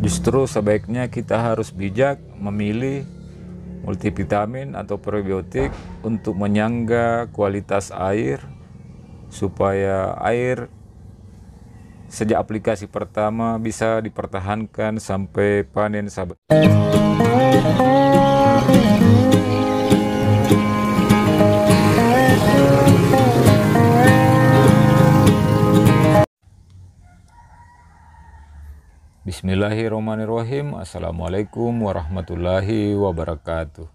Justru sebaiknya kita harus bijak memilih multivitamin atau probiotik untuk menyangga kualitas air, supaya air sejak aplikasi pertama bisa dipertahankan sampai panen, sahabat. Bismillahirrahmanirrahim. Assalamualaikum warahmatullahi wabarakatuh.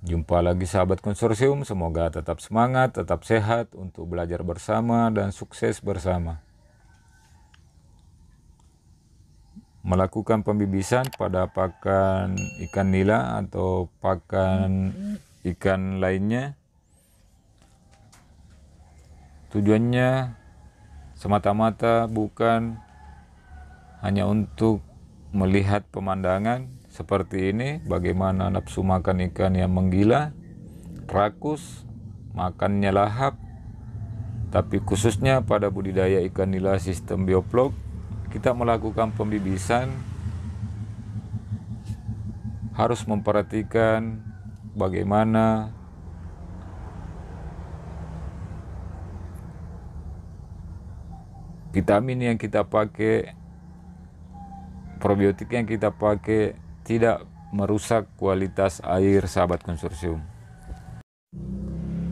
Jumpa lagi sahabat konsorsium, semoga tetap semangat, tetap sehat untuk belajar bersama dan sukses bersama. Melakukan pembibisan pada pakan ikan nila atau pakan ikan lainnya, tujuannya semata-mata bukan hanya untuk melihat pemandangan seperti ini, bagaimana nafsu makan ikan yang menggila, rakus, makannya lahap. Tapi khususnya pada budidaya ikan nila sistem bioflok, kita melakukan pembibisan harus memperhatikan bagaimana vitamin yang kita pakai, probiotik yang kita pakai tidak merusak kualitas air, sahabat konsorsium.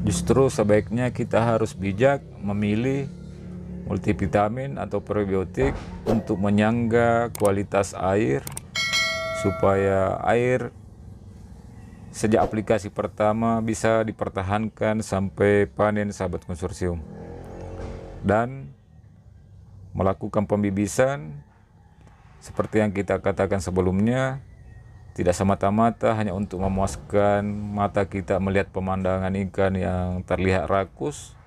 Justru sebaiknya kita harus bijak memilih multivitamin atau probiotik untuk menyangga kualitas air, supaya air sejak aplikasi pertama bisa dipertahankan sampai panen, sahabat konsorsium. Dan melakukan pembibisan seperti yang kita katakan sebelumnya, tidak semata-mata hanya untuk memuaskan mata kita melihat pemandangan ikan yang terlihat rakus,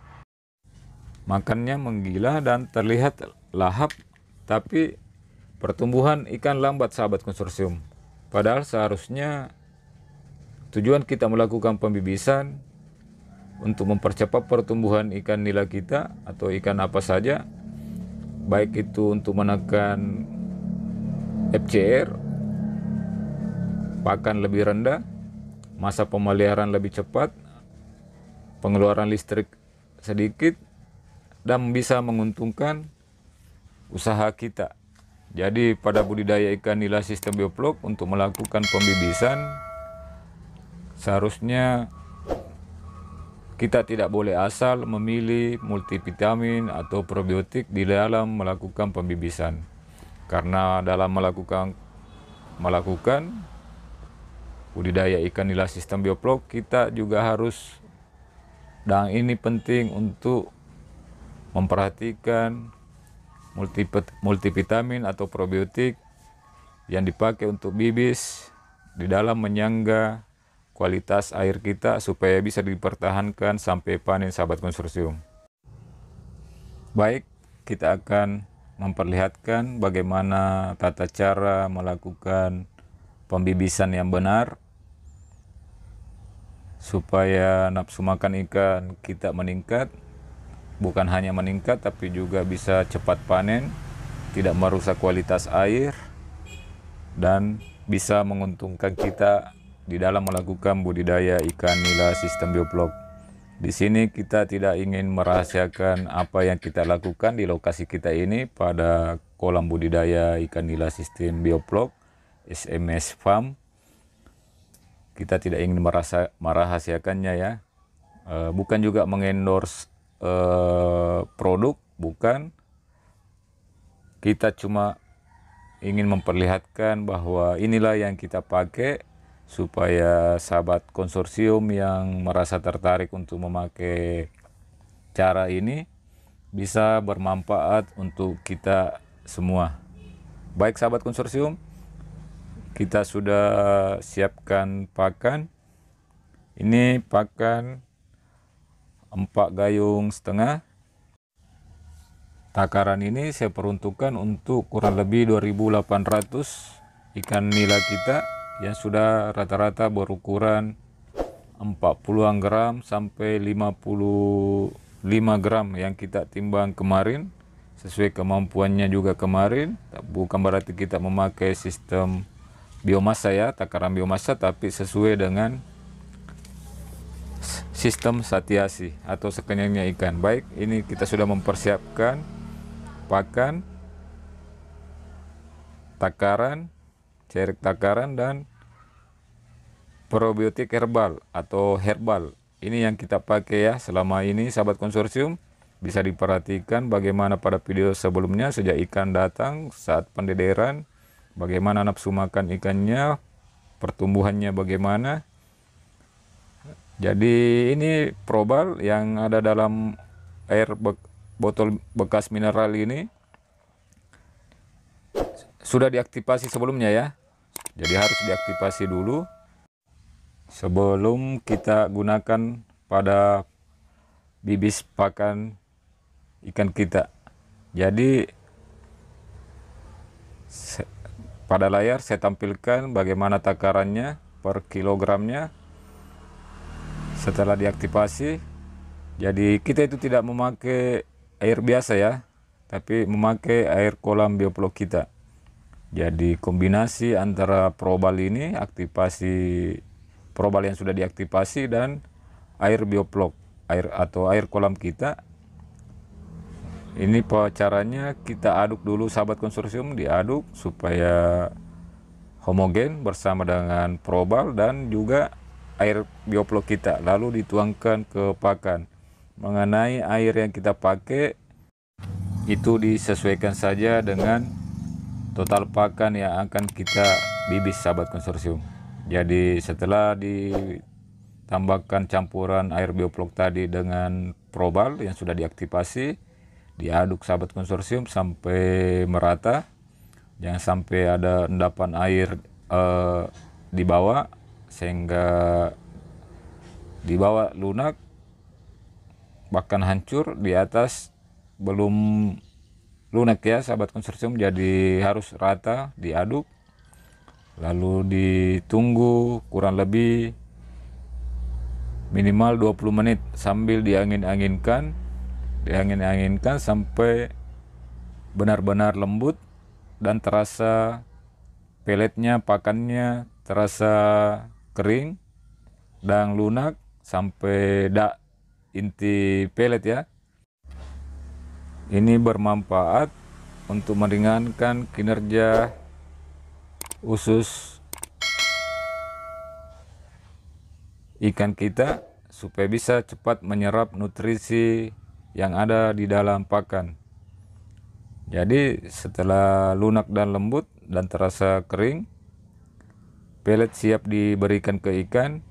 makannya menggila dan terlihat lahap, tapi pertumbuhan ikan lambat, sahabat konsorsium. Padahal seharusnya tujuan kita melakukan pembibisan untuk mempercepat pertumbuhan ikan nila kita atau ikan apa saja, baik itu untuk menekan FCR, pakan lebih rendah, masa pemeliharaan lebih cepat, pengeluaran listrik sedikit, dan bisa menguntungkan usaha kita. Jadi pada budidaya ikan nila sistem bioflok, untuk melakukan pembibisan seharusnya kita tidak boleh asal memilih multivitamin atau probiotik di dalam melakukan pembibisan. Karena dalam melakukan budidaya ikan nila sistem bioflok, kita juga harus, dan ini penting, untuk memperhatikan multivitamin atau probiotik yang dipakai untuk bibis di dalam menyangga kualitas air kita supaya bisa dipertahankan sampai panen, sahabat konsorsium. Baik, kita akan memperlihatkan bagaimana tata cara melakukan pembibisan yang benar supaya nafsu makan ikan kita meningkat. Bukan hanya meningkat, tapi juga bisa cepat panen, tidak merusak kualitas air, dan bisa menguntungkan kita di dalam melakukan budidaya ikan nila sistem bioflok. Di sini kita tidak ingin merahasiakan apa yang kita lakukan di lokasi kita ini pada kolam budidaya ikan nila sistem bioflok SMS Farm. Kita tidak ingin merahasiakannya ya. Bukan juga mengendorse produk, bukan. Kita cuma ingin memperlihatkan bahwa inilah yang kita pakai, supaya sahabat konsorsium yang merasa tertarik untuk memakai cara ini bisa bermanfaat untuk kita semua. Baik sahabat konsorsium, kita sudah siapkan pakan. Ini pakan 4 gayung setengah. Takaran ini saya peruntukkan untuk kurang lebih 2.800 ikan nila kita yang sudah rata-rata berukuran 40 gram sampai 55 gram yang kita timbang kemarin. sesuai kemampuannya juga kemarin. Bukan berarti kita memakai sistem biomasa ya, takaran biomasa, tapi sesuai dengan sistem satiasi atau sekenyangnya ikan. Baik, ini kita sudah mempersiapkan pakan, takaran, cerik takaran, dan probiotik herbal atau herbal. Ini yang kita pakai ya selama ini, sahabat konsorsium. Bisa diperhatikan bagaimana pada video sebelumnya sejak ikan datang, saat pendederan, bagaimana nafsu makan ikannya, pertumbuhannya bagaimana. Jadi ini probal yang ada dalam air botol bekas mineral ini sudah diaktifasi sebelumnya ya. Jadi harus diaktifasi dulu sebelum kita gunakan pada bibis pakan ikan kita. Jadi pada layar saya tampilkan bagaimana takarannya per kilogramnya setelah diaktifasi. Jadi kita itu tidak memakai air biasa ya, tapi memakai air kolam bioplock kita. Jadi kombinasi antara probal ini, aktivasi probal yang sudah diaktifasi, dan air bioplock, air atau air kolam kita. Ini caranya, kita aduk dulu sahabat konsorsium, diaduk supaya homogen bersama dengan probal dan juga air bioplock kita, lalu dituangkan ke pakan. Mengenai air yang kita pakai itu disesuaikan saja dengan total pakan yang akan kita bibis sahabat konsorsium. Jadi setelah ditambahkan campuran air bioplock tadi dengan probal yang sudah diaktifasi, diaduk sahabat konsorsium sampai merata. Jangan sampai ada endapan air di bawah sehingga di bawah lunak bahkan hancur, di atas belum lunak ya sahabat konsorsium. Jadi harus rata, diaduk, lalu ditunggu kurang lebih minimal 20 menit sambil diangin-anginkan sampai benar-benar lembut dan terasa peletnya, pakannya terasa kering dan lunak sampai inti pelet ya. Ini bermanfaat untuk meringankan kinerja usus ikan kita supaya bisa cepat menyerap nutrisi yang ada di dalam pakan. Jadi setelah lunak dan lembut dan terasa kering, pelet siap diberikan ke ikan,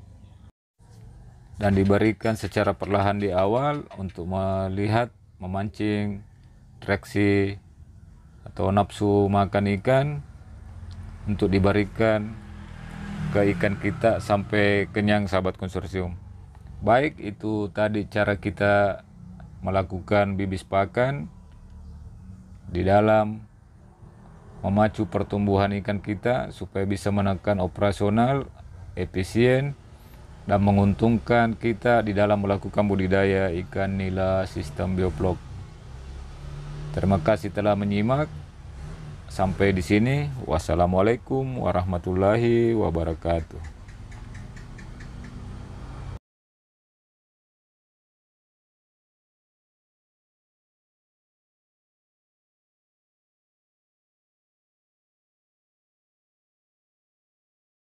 dan diberikan secara perlahan di awal untuk melihat, memancing reaksi atau nafsu makan ikan untuk diberikan ke ikan kita sampai kenyang sahabat konsorsium. Baik, itu tadi cara kita melakukan bibis pakan di dalam memacu pertumbuhan ikan kita supaya bisa menekan operasional, efisien, dan menguntungkan kita di dalam melakukan budidaya ikan nila sistem bioplock. Terima kasih telah menyimak. Sampai di sini. Wassalamualaikum warahmatullahi wabarakatuh.